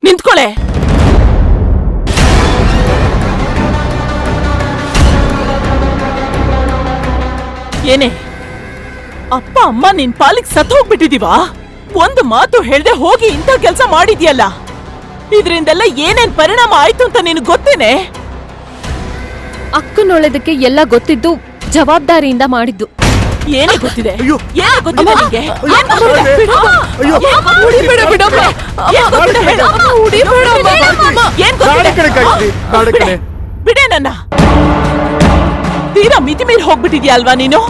ನಿಂತ್ಕೊಳೆ. ಏನೇ ಅಪ್ಪ ಅಮ್ಮ ನಿನ್ ಪಾಲಿಗೆ ಸತ್ತು ಹೋಗ್ಬಿಟ್ಟಿದೀವಾ? ಒಂದು ಮಾತು ಹೇಳ್ದೆ ಹೋಗಿ ಇಂಥ ಕೆಲ್ಸ ಮಾಡಿದ್ಯಲ್ಲ, ಇದ್ರಿಂದೆಲ್ಲ ಏನೇನ್ ಪರಿಣಾಮ ಆಯ್ತು ಅಂತ ನಿನಗ್ ಗೊತ್ತೇನೆ? ಅಕ್ಕನೊಳೆದಕ್ಕೆ ಎಲ್ಲ ಗೊತ್ತಿದ್ದು ಜವಾಬ್ದಾರಿಯಿಂದ ಮಾಡಿದ್ದು. ಏನೇ ಗೊತ್ತಿದೆ? ಏನೇ ಗೊತ್ತಿದೆ ನಿಂಗೆ? ಬಿಡೆ ನನ್ನ. ತೀರಾ ಮಿತಿ ಮೀರಿ ಹೋಗ್ಬಿಟ್ಟಿದ್ಯಾ ಅಲ್ವಾ ನೀನು?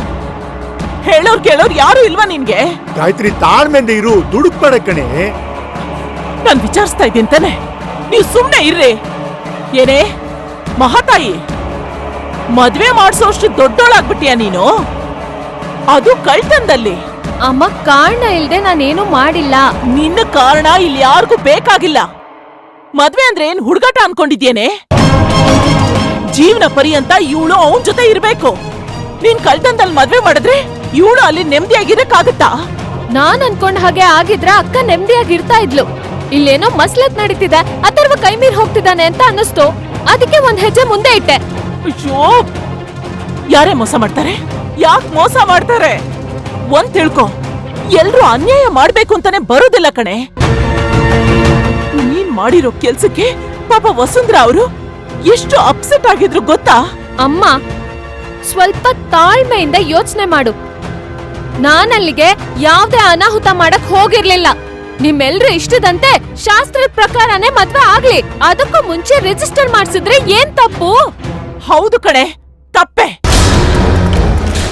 ಹೇಳೋರ್ ಕೇಳೋರ್ ಯಾರು ಇಲ್ವಾ ನಿನ್ಗೆ? ಗಾಯತ್ರಿ ತಾಳ್ಮೆಂದ ಇರು, ದುಡುಕ್ಬೇಡ ಕಣೆ. ನಾನ್ ವಿಚಾರಿಸ್ತಾ ಇದ್ದೀನಿ ತಾನೆ, ನೀವ್ ಸುಮ್ನೆ ಇರ್ರಿ. ಏನೇ ಮಹಾತಾಯಿ, ಮದ್ವೆ ಮಾಡ್ಸೋಷ್ಟು ದೊಡ್ಡೋಳಾಗ್ಬಿಟ್ಟಿಯಾ ನೀನು? ಅದು ಕಳ್ತನದಲ್ಲಿ. ಅಮ್ಮ, ಕಾರಣ ಇಲ್ದೆ ನಾನೇನು ಮಾಡಿಲ್ಲ. ನಿನ್ನ ಕಾರಣ ಇಲ್ಲಿ ಯಾರಿಗೂ ಬೇಕಾಗಿಲ್ಲ. ಮದ್ವೆ ಅಂದ್ರೆ ಏನ್ ಹುಡುಗಾಟ ಅನ್ಕೊಂಡಿದ್ಯೇನೆ? ಜೀವನ ಪರ್ಯಂತ ಇವಳು ಅವನ್ ಜೊತೆ ಇರ್ಬೇಕು. ನೀನ್ ಕಳ್ತನದಲ್ಲಿ ಮದ್ವೆ ಮಾಡಿದ್ರೆ ಇವಳು ಅಲ್ಲಿ ನೆಮ್ಮದಿಯಾಗಿರಕ್ಕಾಗತ್ತಾ? ನಾನ್ ಅನ್ಕೊಂಡ್ ಹಾಗೆ ಆಗಿದ್ರ ಅಕ್ಕ ನೆಮ್ಮದಿಯಾಗಿರ್ತಾ ಇದ್ಲು. ಇಲ್ಲೇನೋ ಮಸ್ಲತ್ ನಡೀತಿದೆ, ಅಥರ್ವ ಕೈ ಮೀರ್ ಹೋಗ್ತಿದ್ದಾನೆ ಅಂತ ಅನ್ನಿಸ್ತು. ಅದಕ್ಕೆ ಒಂದ್ ಹೆಜ್ಜೆ ಮುಂದೆ ಇಟ್ಟೆ. ಅಯ್ಯೋ, ಯಾರೇ ಮೋಸ ಮಾಡ್ತಾರೆ? ಯಾಕೆ ಮೋಸ ಮಾಡ್ತಾರೆ? ಒಂದ್ ತಿಳ್ಕೊ, ಎಲ್ರೂ ಅನ್ಯಾಯ ಮಾಡ್ಬೇಕು ಅಂತಾನೆ ಬರೋದಿಲ್ಲ ಕಣೆ. ನೀನ್ ಮಾಡಿರೋ ಕೆಲ್ಸಕ್ಕೆ ಪಾಪ ವಸುಂಧರಾ ಅವರು ಎಷ್ಟು ಅಪ್ಸೆಟ್ ಆಗಿದ್ರು ಗೊತ್ತಾ? ಅಮ್ಮ, ಸ್ವಲ್ಪ ತಾಳ್ಮೆಯಿಂದ ಯೋಚನೆ ಮಾಡು. ನಾನಲ್ಲಿಗೆ ಯಾವ್ದೇ ಅನಾಹುತ ಮಾಡಕ್ ಹೋಗಿರ್ಲಿಲ್ಲ. ನಿಮ್ಮೆಲ್ರೂ ಇಷ್ಟದಂತೆ ಶಾಸ್ತ್ರದ ಪ್ರಕಾರನೇ ಮದ್ವೆ ಆಗ್ಲಿ. ಅದಕ್ಕೂ ಮುಂಚೆ ರಿಜಿಸ್ಟರ್ ಮಾಡ್ಸಿದ್ರೆ ಏನ್ ತಪ್ಪು? ಹೌದು ಕಣೆ, ತಪ್ಪೆ.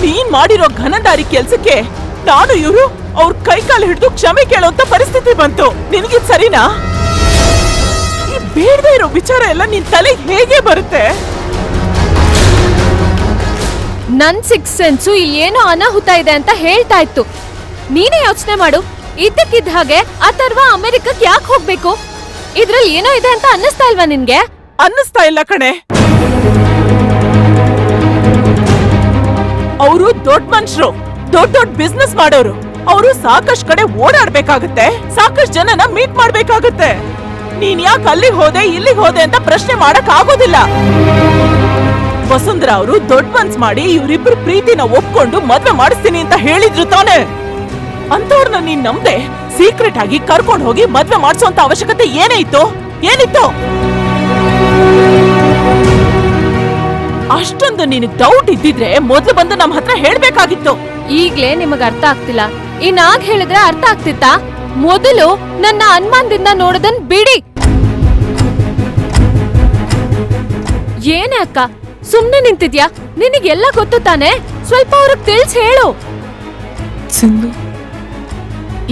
ನೀನ್ ಮಾಡಿರೋ ಘನದಾರಿ ಕೆಲ್ಸಕ್ಕೆ ನಾನು ಇವ್ರು ಅವ್ರ ಕೈಕಾಲು ಹಿಡಿದು ಕ್ಷಮೆ ಕೇಳೋಂತ ಪರಿಸ್ಥಿತಿ ಬಂತು. ನಿನಗಿದ್ ಸರಿನಾ? ಈ ಬೇಡದೇ ಇರೋ ವಿಚಾರ ಎಲ್ಲ ನಿನ್ ತಲೆಗೆ ಹೇಗೆ ಬರುತ್ತೆ? ನನ್ ಸಿಕ್ಸ್ ಸೆನ್ಸು ಇಲ್ಲಿ ಏನೋ ಅನಾಹುತ ಇದೆ ಅಂತ ಹೇಳ್ತಾ ಇತ್ತು. ನೀನೇ ಯೋಚನೆ ಮಾಡು. ಇದ್ದಕ್ಕಿದ್ದ ಹಾಗೆ ಅಥರ್ವ ಅಮೆರಿಕಕ್ಕೆ ಯಾಕೆ ಹೋಗ್ಬೇಕು? ಇದ್ರಲ್ಲಿ ಏನೋ ಇದೆ ಅಂತ ಅನ್ನಿಸ್ತಾ ಇಲ್ವಾ ನಿನ್ಗೆ? ಅನ್ನಿಸ್ತಾ ಇಲ್ಲ ಕಣೆ. ಅವರು ದೊಡ್ಡ ಮನುಷ್ಯರು, ದೊಡ್ಡ ದೊಡ್ಡ ಬಿಸ್ನೆಸ್ ಮಾಡೋರು. ಅವರು ಸಾಕಷ್ಟು ಕಡೆ ಓಡಾಡ್ಬೇಕಾಗತ್ತೆ, ಸಾಕಷ್ಟು ಜನನ ಮೀಟ್ ಮಾಡ್ಬೇಕಾಗತ್ತೆ. ನೀನ್ ಯಾಕೆ ಅಲ್ಲಿಗೆ ಹೋದೆ ಇಲ್ಲಿಗೆ ಹೋದೆ ಅಂತ ಪ್ರಶ್ನೆ ಮಾಡಕ್ ಆಗೋದಿಲ್ಲ. ವಸುಂಧರಾ ಅವರು ದೊಡ್ಡ ಮನ್ಸ್ ಮಾಡಿ ಇವರಿಬ್ರು ಪ್ರೀತಿನ ಒಪ್ಕೊಂಡು ಮದ್ವೆ ಮಾಡಿಸ್ತೀನಿ ಅಂತ ಹೇಳಿದ್ರು ತಾನೆ. ಅಂತವ್ರನ್ನ ನೀನ್ ನಂಬ್ದೆ ಸೀಕ್ರೆಟ್ ಆಗಿ ಕರ್ಕೊಂಡು ಹೋಗಿ ಮದ್ವೆ ಮಾಡಿಸೋಂತ ಅವಶ್ಯಕತೆ ಏನಿತ್ತು? ಅಷ್ಟೊಂದು ನಿನಗ್ ಡೌಟ್ ಇದ್ದಿದ್ರೆ ಮೊದ್ಲು ಬಂದು ನಮ್ ಹತ್ರ ಹೇಳ್ಬೇಕಾಗಿತ್ತು. ಈಗ್ಲೇ ನಿಮಗ್ ಅರ್ಥ ಆಗ್ತಿಲ್ಲ, ಇನ್ನಾಗ್ ಹೇಳಿದ್ರೆ ಅರ್ಥ ಆಗ್ತಿತ್ತಾ? ಮೊದಲು ನನ್ನ ಅನುಮಾನದಿಂದ ನೋಡೋದನ್ ಬಿಡಿ. ಏನೇ ಅಕ್ಕ, ಸುಮ್ನೆ ನಿಂತಿದ್ಯಾ? ನಿನಗೆಲ್ಲ ಗೊತ್ತು ತಾನೆ? ಸ್ವಲ್ಪ ಅವ್ರಿಗೆ ತಿಳಿಸಿ ಹೇಳು. ಸಿಂಧು,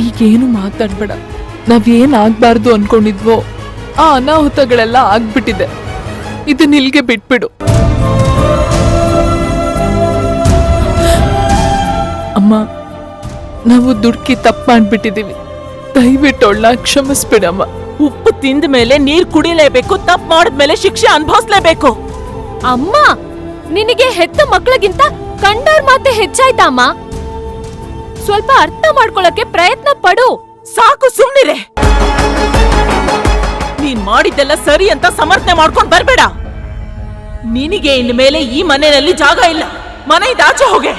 ಈಗೇನು ಮಾತಾಡ್ಬೇಡ. ನಾವೇನ್ ಆಗ್ಬಾರ್ದು ಅನ್ಕೊಂಡಿದ್ವೋ ಆ ಅನಾಹುತಗಳೆಲ್ಲ ಆಗ್ಬಿಟ್ಟಿದೆ. ಇದನ್ನ ಇಲ್ಗೆ ಬಿಟ್ಬಿಡು. ಅಮ್ಮ, ನಾವು ದುಡ್ಕಿ ತಪ್ಪು ಮಾಡ್ಬಿಟ್ಟಿದೀವಿ. ದಯವಿಟ್ಟು ಅವಳನ್ನ ಕ್ಷಮಿಸ್ಬಿಡಮ್ಮ. ಉಪ್ಪು ತಿಂದ ಮೇಲೆ ನೀರ್ ಕುಡಿಲೇಬೇಕು, ತಪ್ಪು ಮಾಡಿದ್ಮೇಲೆ ಶಿಕ್ಷೆ ಅನುಭವಿಸ್ಲೇಬೇಕು. ಅಮ್ಮ, ನಿನಗೆ ಹೆತ್ತ ಮಕ್ಕಳಿಗಿಂತ ಕಂಡೋರ್ ಮಾತೆ ಹೆಚ್ಚಾಯ್ತಾ ಅಮ್ಮ? ಸ್ವಲ್ಪ ಅರ್ಥ ಮಾಡ್ಕೊಳಕ್ಕೆ ಪ್ರಯತ್ನ ಪಡು. ಸಾಕು, ಸುಮ್ನಿರೆ. ನೀನ್ ಮಾಡಿದ್ದೆಲ್ಲ ಸರಿ ಅಂತ ಸಮರ್ಥನೆ ಮಾಡ್ಕೊಂಡ್ ಬರ್ಬೇಡ. ನಿನಗೆ ಇನ್ ಮೇಲೆ ಈ ಮನೆಯಲ್ಲಿ ಜಾಗ ಇಲ್ಲ. ಮನೆಯಿಂದ ಆಚೆ ಹೋಗೆ.